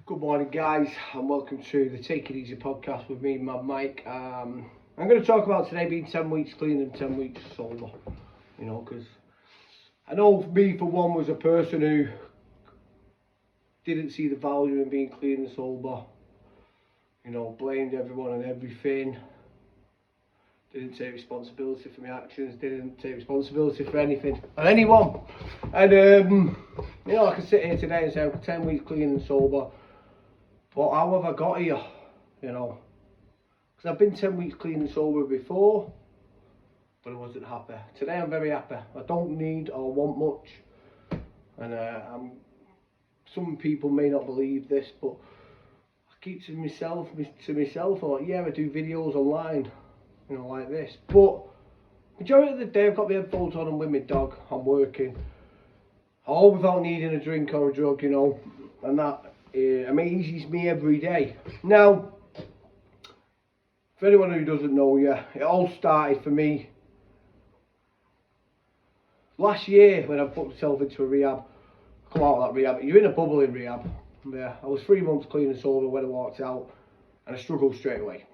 Good morning, guys, and welcome to the Take It Easy podcast with me, Mad Mike. I'm going to talk about today being 10 weeks clean and 10 weeks sober. Because I know me, for one, was a person who didn't see the value in being clean and sober. Blamed everyone and everything. Didn't take responsibility for my actions. Didn't take responsibility for anything or anyone. And I can sit here today and say I'm 10 weeks clean and sober. But how have I got here? Because I've been 10 weeks clean and sober before, but I wasn't happy. Today I'm very happy. I don't need or want much. And some people may not believe this, but I keep to myself, or yeah, I do videos online, like this. But majority of the day I've got my headphones on, I'm with my dog, I'm working. All without needing a drink or a drug, and that amazes me every day. Now, for anyone who doesn't know, it all started for me last year when I put myself into a rehab. Come out of that rehab. You're in a bubble in rehab. Yeah, I was 3 months clean and sober when I walked out, and I struggled straight away.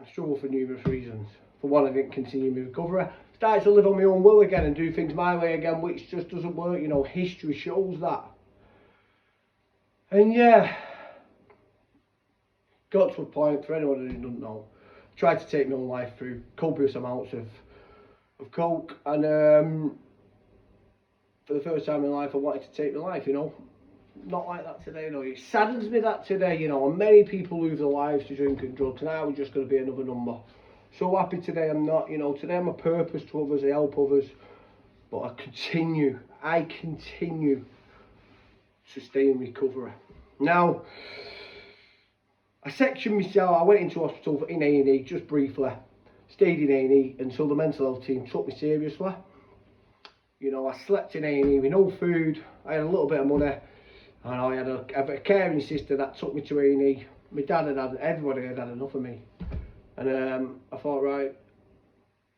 I struggled for numerous reasons. For one, I didn't continue my recovery. Started to live on my own will again and do things my way again, which just doesn't work. History shows that. And got to a point, for anyone who doesn't know, tried to take my own life through copious amounts of coke, and for the first time in life I wanted to take my life, not like that today, it saddens me that today, and many people lose their lives to drink and drugs, and I was just going to be another number. So happy today I'm not, today I'm a purpose to others, I help others, but I continue to stay in recovery. Now, I sectioned myself, I went into hospital in A&E just briefly, stayed in A&E until the mental health team took me seriously. I slept in A&E with no food, I had a little bit of money, and I had a caring sister that took me to A&E. My dad everybody had enough of me. And I thought, right,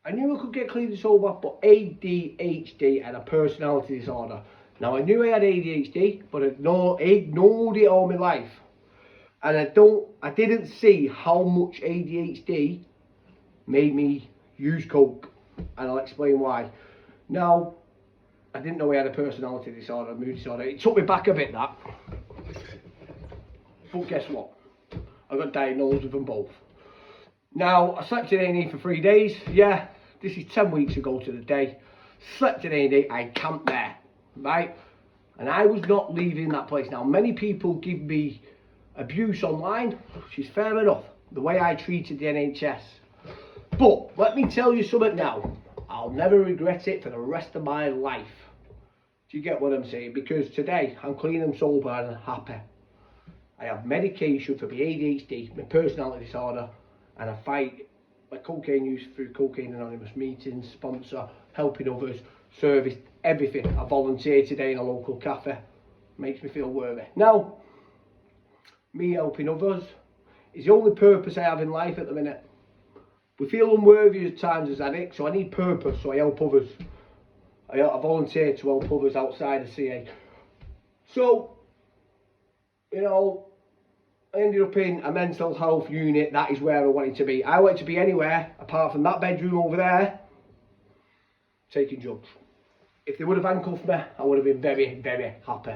I knew I could get clean and sober, but ADHD and a personality disorder. Now, I knew I had ADHD, but I ignored it all my life. And I didn't see how much ADHD made me use coke. And I'll explain why. Now, I didn't know I had a personality disorder, a mood disorder. It took me back a bit, that. But guess what? I got diagnosed with them both. Now, I slept in A&E for 3 days. Yeah, this is 10 weeks ago to the day. Slept in A&E, I camped there, right? And I was not leaving that place. Now, many people give me abuse online, which is fair enough, the way I treated the NHS. But, let me tell you something now. I'll never regret it for the rest of my life. Do you get what I'm saying? Because today, I'm clean and sober and happy. I have medication for my ADHD, my personality disorder, and I fight my cocaine use through Cocaine Anonymous meetings, sponsor, helping others, service, everything. I volunteer today in a local cafe. Makes me feel worthy. Now, me helping others is the only purpose I have in life at the minute. We feel unworthy at times as addicts, so I need purpose, so I help others. I volunteer to help others outside of CA. So, I ended up in a mental health unit. That is where I wanted to be. I wanted to be anywhere apart from that bedroom over there, taking drugs. If they would have handcuffed me, I would have been very, very happy.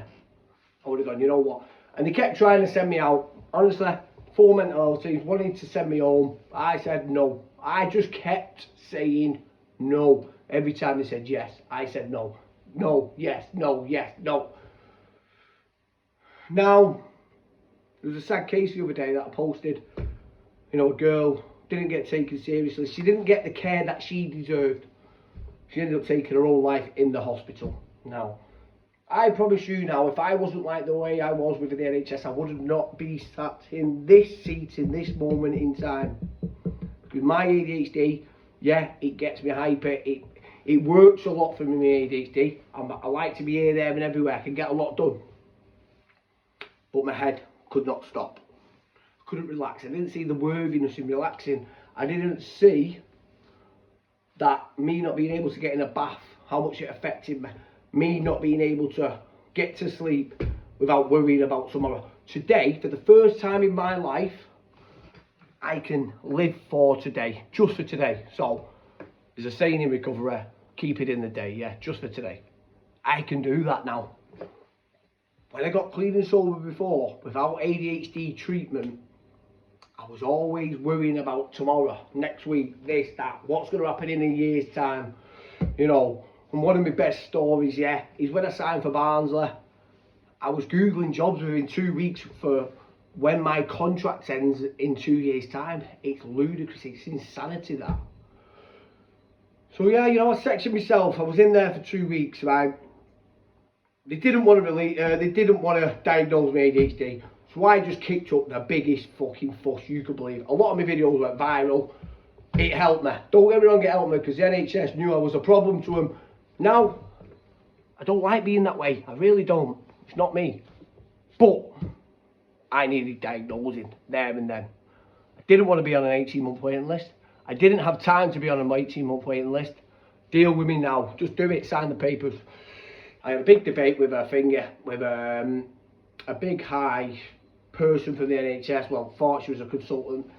I would have gone, you know what? And they kept trying to send me out. Honestly, 4 mental health teams wanted to send me home. I said no. I just kept saying no. Every time they said yes, I said no. No, yes, no, yes, no. Now, there was a sad case the other day that I posted. A girl didn't get taken seriously. She didn't get the care that she deserved. She ended up taking her own life in the hospital. Now, I promise you now, if I wasn't like the way I was with the NHS, I would not be sat in this seat in this moment in time. Because my ADHD, yeah, it gets me hyper. It works a lot for me, my ADHD. I like to be here, there and everywhere. I can get a lot done. But my head could not stop. I couldn't relax. I didn't see the worthiness in relaxing. I didn't see that me not being able to get in a bath, how much it affected me. Me not being able to get to sleep, without worrying about tomorrow. Today, for the first time in my life, I can live for today, just for today. So, there's a saying in recovery, keep it in the day, yeah, just for today. I can do that now. When I got clean and sober before, without ADHD treatment, I was always worrying about tomorrow, next week, this, that, what's going to happen in a year's time, you know. And one of my best stories, yeah, is when I signed for Barnsley. I was Googling jobs within 2 weeks for when my contract ends in 2 years' time. It's ludicrous, it's insanity, that. So yeah, you know, I sectioned myself. I was in there for 2 weeks, right? They didn't want to diagnose me ADHD, so I just kicked up the biggest fucking fuss you could believe. A lot of my videos went viral. It helped me. Don't get me wrong, it helped me, because the NHS knew I was a problem to them. Now, I don't like being that way. I really don't. It's not me. But I needed diagnosing there and then. I didn't want to be on an 18-month waiting list. I didn't have time to be on an 18-month waiting list. Deal with me now. Just do it. Sign the papers. I had a big debate with a big high person from the NHS. Well, thought she was a consultant.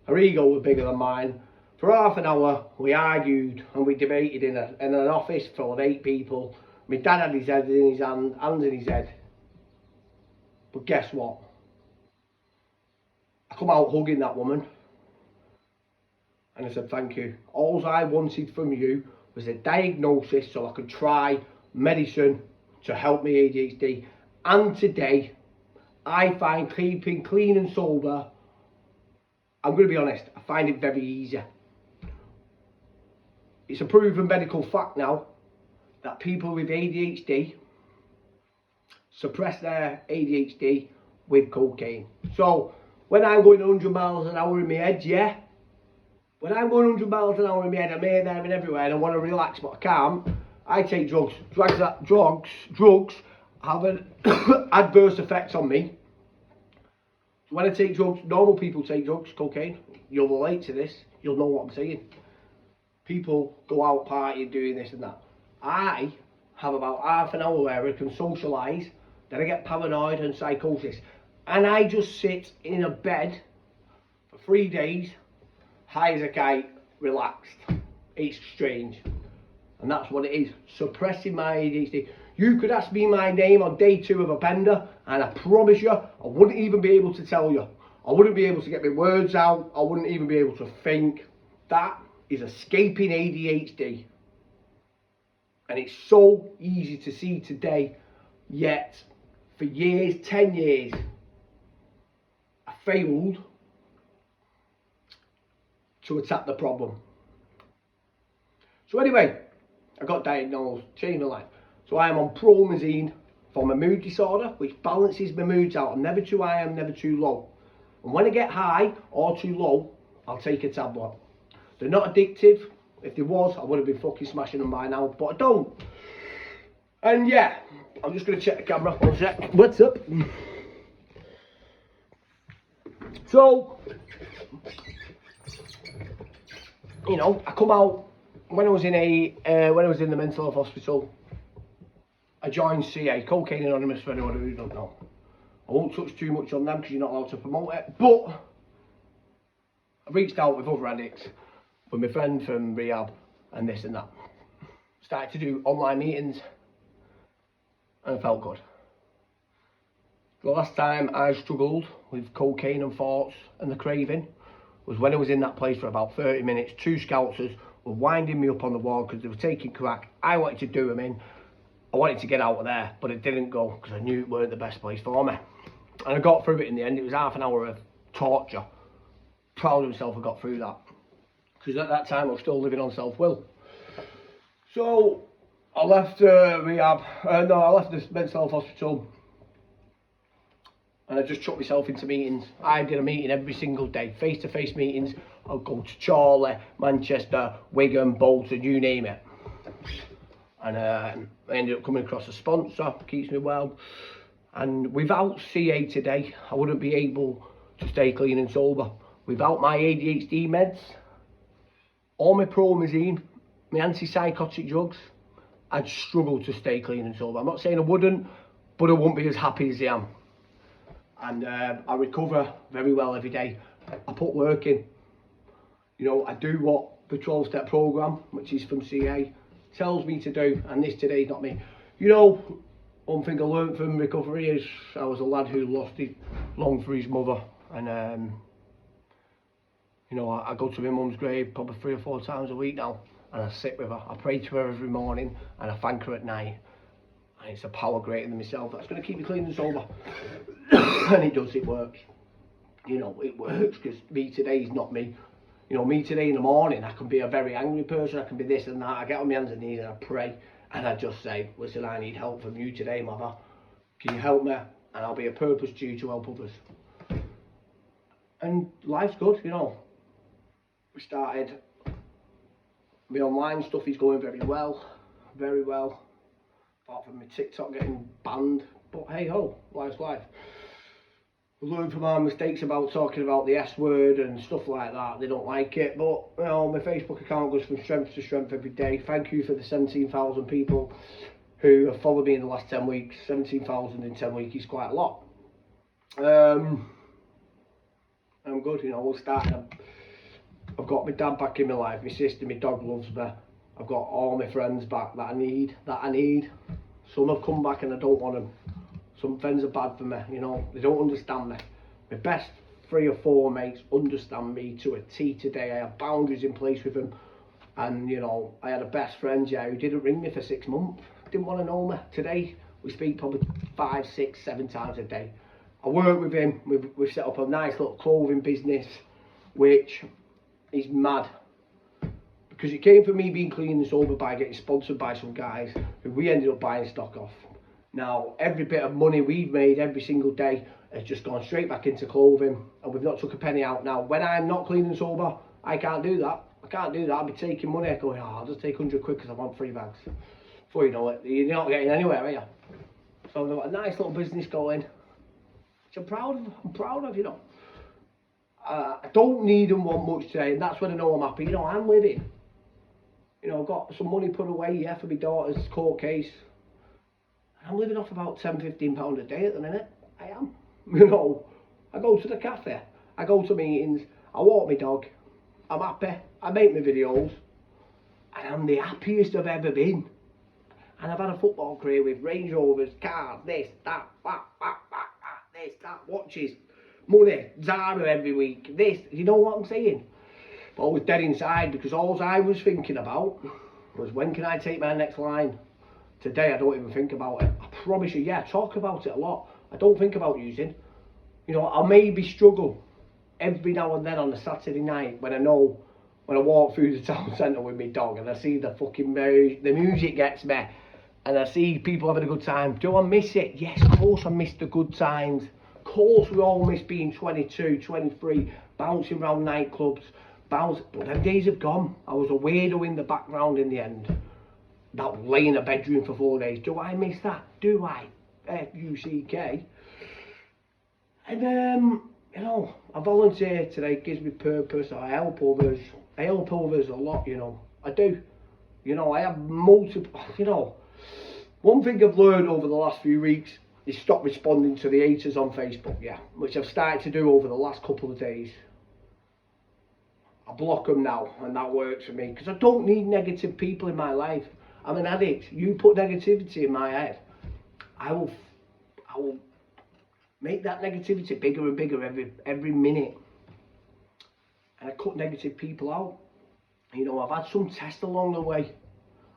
Her ego was bigger than mine. For half an hour, we argued and we debated in an office full of 8 people. My dad had his head in his hands in his head. But guess what? I come out hugging that woman. And I said, thank you. All I wanted from you was a diagnosis so I could try medicine to help me ADHD. And today, I find keeping clean and sober, I'm going to be honest, I find it very easy. It's a proven medical fact now that people with ADHD suppress their ADHD with cocaine. So, when I'm going 100 miles an hour in my head, yeah. When I'm going 100 miles an hour in my head, I'm here, there and everywhere and I want to relax but I can't, I take drugs. Drugs have an adverse effect on me. So when I take drugs, normal people take drugs, cocaine. You'll relate to this, you'll know what I'm saying. People go out partying, doing this and that. I have about half an hour where I can socialise, then I get paranoid and psychosis. And I just sit in a bed for 3 days, high as a kite, relaxed. It's strange. And that's what it is, suppressing my ADHD. You could ask me my name on day 2 of a bender, and I promise you, I wouldn't even be able to tell you. I wouldn't be able to get my words out. I wouldn't even be able to think. That is escaping ADHD. And it's so easy to see today, yet for years, 10 years, I failed to attack the problem. So anyway, I got diagnosed, changed my life. So I am on promazine for my mood disorder, which balances my moods out. I'm never too high, I'm never too low. And when I get high or too low, I'll take a tablet. They're not addictive. If there was, I would have been fucking smashing them by now, but I don't. And yeah, I'm just going to check the camera. 1 sec. What's up? So, you know, I come out when I was in the mental health hospital. I joined CA, Cocaine Anonymous, for anyone who don't know. I won't touch too much on them because you're not allowed to promote it, but I reached out with other addicts, with my friend from rehab and this and that. Started to do online meetings and I felt good. The last time I struggled with cocaine and thoughts and the craving was when I was in that place for about 30 minutes. 2 scouters were winding me up on the wall because they were taking crack. I wanted to do them in. I wanted to get out of there, but it didn't go because I knew it weren't the best place for me. And I got through it in the end. It was half an hour of torture. Proud of myself I got through that. Because at that time I was still living on self-will. So I left I left the mental health hospital and I just chucked myself into meetings. I did a meeting every single day, face-to-face meetings. I'll go to Chorley, Manchester, Wigan, Bolton, you name it. And I ended up coming across a sponsor, keeps me well. And without CA today, I wouldn't be able to stay clean and sober. Without my ADHD meds, or my promazine, my antipsychotic drugs, I'd struggle to stay clean and sober. I'm not saying I wouldn't, but I won't be as happy as I am. And I recover very well every day. I put work in. You know, I do what the 12-step program, which is from CA, tells me to do, and this today's not me. You know, one thing I learned from recovery is I was a lad who lost his long for his mother, and you know, I go to my mum's grave probably 3 or 4 times a week now, and I sit with her. I pray to her every morning, and I thank her at night. And it's a power greater than myself that's going to keep me clean and sober. And it does, it works. You know, it works, because me today is not me. You know, me today in the morning, I can be a very angry person, I can be this and that. I get on my hands and knees and I pray, and I just say, listen, I need help from you today, mother. Can you help me? And I'll be a purpose to you to help others. And life's good, you know. We started, my online stuff is going very well, apart from my TikTok getting banned, but hey ho, life's life. We learn from our mistakes about talking about the S word and stuff like that. They don't like it, but you know, my Facebook account goes from strength to strength every day. Thank you for the 17,000 people who have followed me in the last 10 weeks. 17,000 in 10 weeks is quite a lot. I'm good, you know. We'll start. I've got my dad back in my life, my sister, my dog loves me. I've got all my friends back that I need. Some have come back and I don't want them. Some friends are bad for me, you know, they don't understand me. My best 3 or 4 mates understand me to a T today. I have boundaries in place with them. And, you know, I had a best friend, yeah, who didn't ring me for 6 months. Didn't want to know me. Today, we speak probably 5, 6, 7 times a day. I work with him. We've set up a nice little clothing business, which is mad. Because it came from me being clean and sober by getting sponsored by some guys who we ended up buying stock off. Now, every bit of money we've made every single day has just gone straight back into clothing, and we've not took a penny out. Now, when I'm not clean and sober, I can't do that. I'll be taking money, going, oh, I'll just take 100 quid because I want 3 bags. Before you know it, you're not getting anywhere, are you? So I've got a nice little business going, which I'm proud of, you know. I don't need and want much today, and that's when I know I'm happy. You know, I'm living. You know, I've got some money put away, yeah, for my daughter's court case. I'm living off about £10–15 a day at the minute. I am. You know, I go to the cafe, I go to meetings, I walk my dog, I'm happy, I make my videos, and I'm the happiest I've ever been. And I've had a football career with Range Rovers, cars, this, that, this, that, watches, money, Zara every week, this, you know what I'm saying? But I was dead inside, because all I was thinking about was, when can I take my next line? Today I don't even think about it. I promise you, yeah, I talk about it a lot. I don't think about using. You know, I'll maybe struggle every now and then on a Saturday night when I know, when I walk through the town centre with my dog and I see the fucking the music gets me, and I see people having a good time. Do I miss it? Yes, of course I miss the good times. Of course we all miss being 22, 23, bouncing around nightclubs, but them days have gone. I was a weirdo in the background in the end. That lay in a bedroom for 4 days. Do I miss that? Do I? F-U-C-K. And you know, I volunteer today, it gives me purpose. I help others. I help others a lot, you know. I do. You know, I have multiple, you know. One thing I've learned over the last few weeks is stop responding to the haters on Facebook, yeah. Which I've started to do over the last couple of days. I block them now, and that works for me. Because I don't need negative people in my life. I'm an addict. You put negativity in my head, I will make that negativity bigger and bigger every minute. And I cut negative people out. You know, I've had some tests along the way.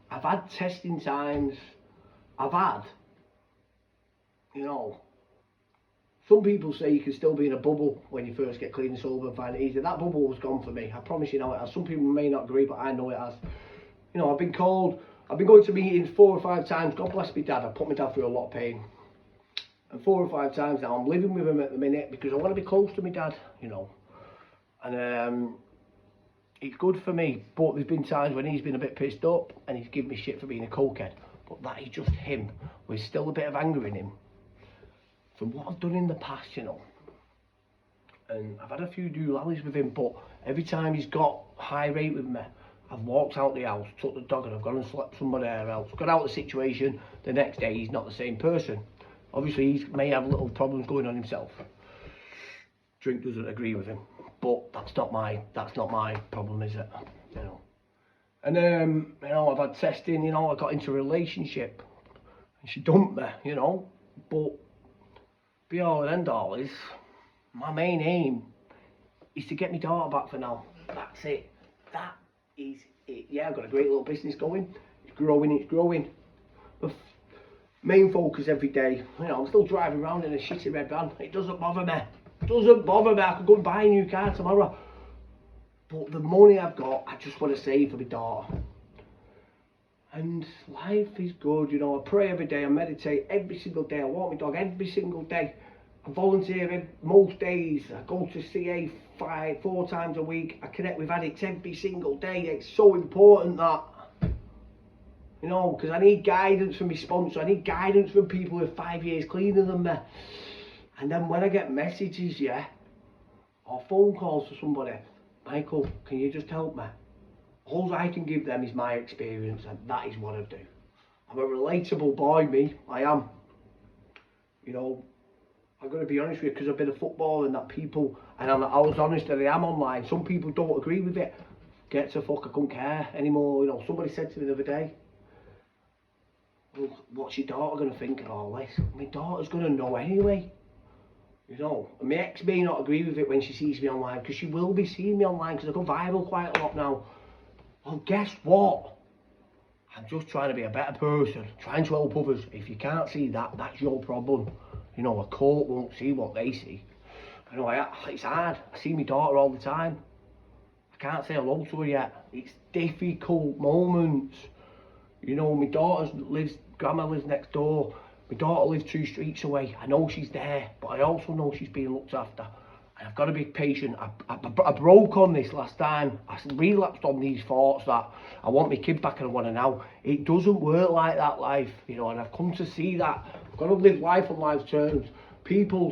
I've had testing times. I've had, you know, some people say you can still be in a bubble when you first get clean and sober and find it easy. That bubble was gone for me. I promise you now it has. Some people may not agree, but I know it has. You know, I've been going to meetings 4 or 5 times. God bless my dad. I put my dad through a lot of pain. And 4 or 5 times now, I'm living with him at the minute because I want to be close to my dad, you know. And it's good for me. But there's been times when he's been a bit pissed up and he's given me shit for being a cokehead. But that is just him. There's still a bit of anger in him from what I've done in the past, you know. And I've had a few do-lallys with him, but every time he's got high rate with me, I've walked out the house, took the dog, and I've gone and slept somewhere else. Got out of the situation, the next day he's not the same person. Obviously, he may have little problems going on himself. Drink doesn't agree with him, but that's not my problem, is it? You know. And you know, I've had testing. You know, I got into a relationship, and she dumped me. You know, but be all and end all is my main aim is to get my daughter back for now. That's it. That is it. Yeah, I've got a great little business going. It's growing. It's growing. The main focus every day. You know, I'm still driving around in a shitty red van. It doesn't bother me. It doesn't bother me. I could go and buy a new car tomorrow. But the money I've got, I just want to save for my daughter. And life is good, you know. I pray every day, I meditate every single day. I walk my dog every single day. I volunteer most days. I go to CA 4 times a week. I connect with addicts every single day. It's so important that, you know, because I need guidance from my sponsor. I need guidance from people who are 5 years cleaner than me. And then when I get messages, yeah, or phone calls to somebody, Michael, can you just help me? All I can give them is my experience, and that is what I do. I'm a relatable boy, me. I am. You know, I'm going to be honest with you, because I've been a footballer and that people, and I was honest that I am online. Some people don't agree with it. Get to fuck, I couldn't care anymore. You know, somebody said to me the other day, well, what's your daughter going to think of all this? My daughter's going to know anyway. You know, and my ex may not agree with it when she sees me online, because she will be seeing me online, because I go viral quite a lot now. Well, guess what? I'm just trying to be a better person, trying to help others. If you can't see that, that's your problem. You know, a court won't see what they see. I know, it's hard. I see my daughter all the time. I can't say hello to her yet. It's difficult moments. You know, my grandma lives next door. My daughter lives 2 streets away. I know she's there, but I also know she's being looked after. And I've got to be patient. I broke on this last time. I relapsed on these thoughts that I want my kid back and I want her now. It doesn't work like that, life, you know, and I've come to see that. I've got to live life on life's terms.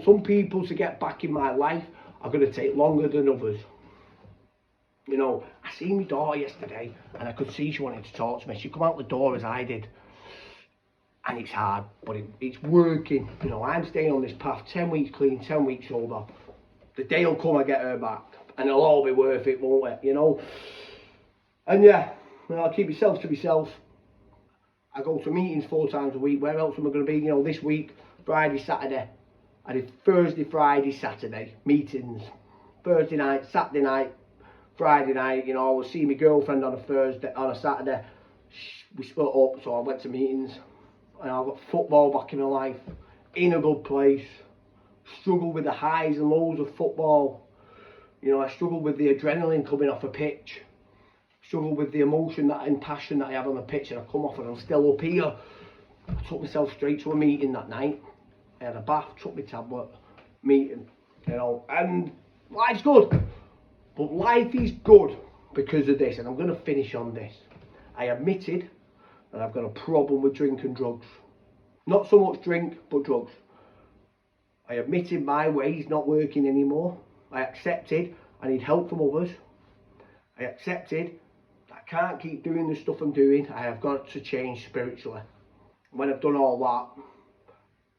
Some people to get back in my life are going to take longer than others. You know, I seen my daughter yesterday and I could see she wanted to talk to me. She come out the door as I did. And it's hard, but it's working. You know, I'm staying on this path, 10 weeks clean, 10 weeks sober. The day will come, I get her back, and it'll all be worth it, won't it? You know. And yeah, you know, I keep myself to myself. I go to meetings 4 times a week. Where else am I going to be? You know, this week, Friday, Saturday. I did Thursday, Friday, Saturday meetings. Thursday night, Saturday night, Friday night. You know, I was seeing my girlfriend on a Saturday. We split up, so I went to meetings. And I've got football back in my life, in a good place. Struggle with the highs and lows of football. You know, I struggle with the adrenaline coming off a pitch. Struggle with the emotion and passion that I have on the pitch, and I come off and I'm still up here. I took myself straight to a meeting that night. I had a bath, took my tablet, meeting, you know, and life's good. But life is good because of this, and I'm going to finish on this. I admitted that I've got a problem with drink and drugs. Not so much drink, but drugs. I admitted my way's not working anymore. I accepted I need help from others. I accepted that I can't keep doing the stuff I'm doing. I have got to change spiritually. And when I've done all that,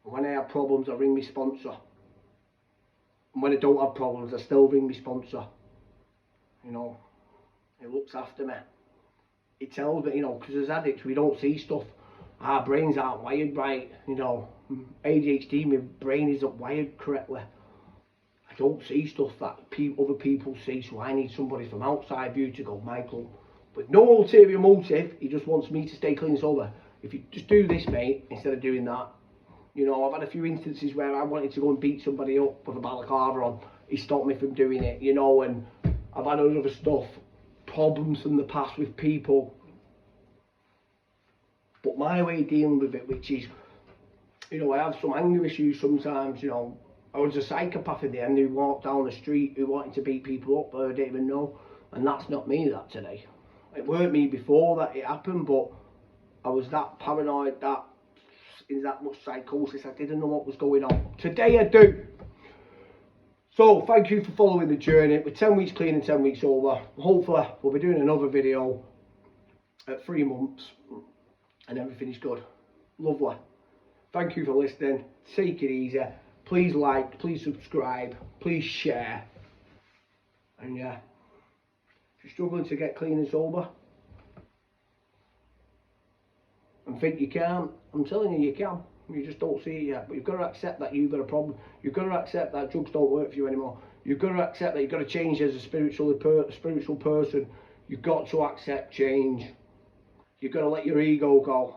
and when I have problems, I ring my sponsor. And when I don't have problems, I still ring my sponsor. You know, it looks after me. It tells me, you know, because as addicts, we don't see stuff. Our brains aren't wired right, you know. ADHD, my brain isn't wired correctly. I don't see stuff that other people see, so I need somebody from outside view to go, Michael, with no ulterior motive, he just wants me to stay clean and sober. If you just do this, mate, instead of doing that. You know, I've had a few instances where I wanted to go and beat somebody up with a balaclava on. He stopped me from doing it, you know, and I've had other stuff, problems from the past with people. But my way of dealing with it, which is, you know, I have some anger issues sometimes, you know. I was a psychopath in the end who walked down the street who wanted to beat people up, but I didn't even know. And that's not me that today. It weren't me before that it happened, but I was that paranoid, that in that much psychosis, I didn't know what was going on. Today I do. So thank you for following the journey. We're 10 weeks clean and 10 weeks over. Hopefully we'll be doing another video at 3 months and everything is good. Lovely. Thank you for listening. Take it easy. Please like, please subscribe, please share. And yeah, if you're struggling to get clean and sober and think you can't, I'm telling you, you can. You just don't see it yet. But you've got to accept that you've got a problem. You've got to accept that drugs don't work for you anymore. You've got to accept that you've got to change as a spiritual person. You've got to accept change. You've got to let your ego go.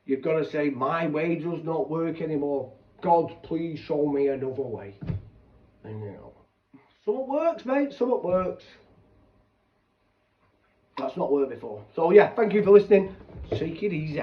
You've got to say, my way does not work anymore. God, please show me another way. And you know, something works, mate. Something works. That's not worked before. So yeah, thank you for listening. Take it easy.